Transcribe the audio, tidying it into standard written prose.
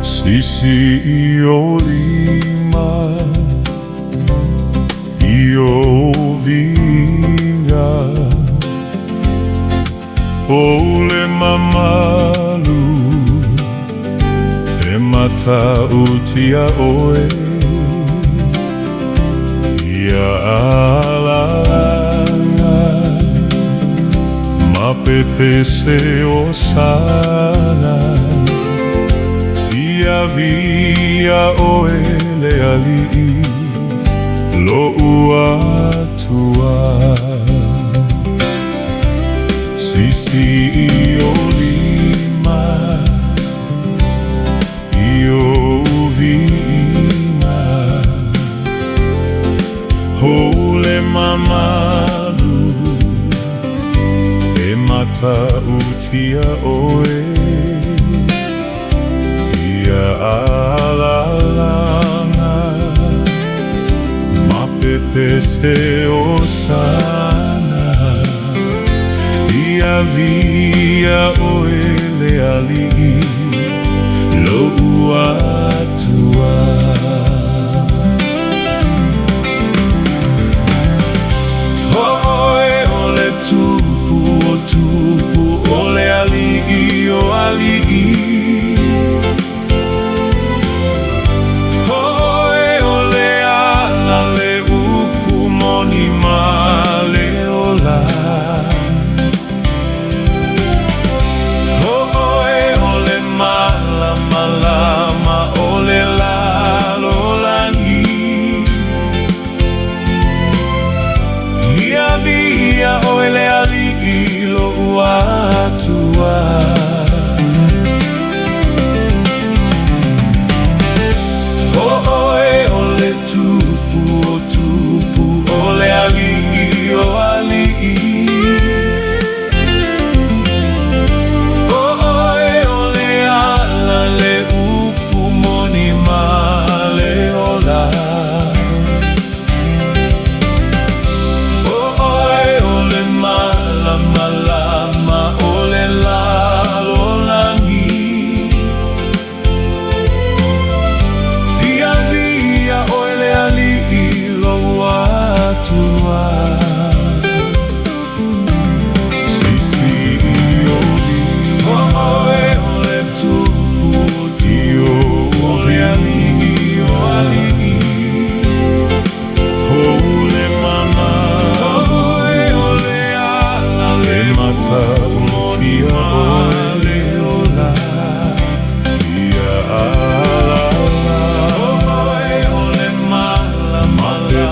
Sisi iyo lima, iyo vinga, ole mamalu, e mata utia oe, ia alanga, mapepe se osana. Via oele ali lo uatua sisi io lima io vina hole mamalu e mata utia oe alalana mapepe se osana ia via oele ali lo uatua oe ole tupu o tupu ole ali o ali via oele ali lo uatua oe ole tupu o tupu ole ali o ali oe ole ala le upu moni male ola malama ole la lolangi via ole ali lo atua sisi io oe ole tupu io ole ali io ali ole mama mata utia oe ola ia alala oe ole mala mala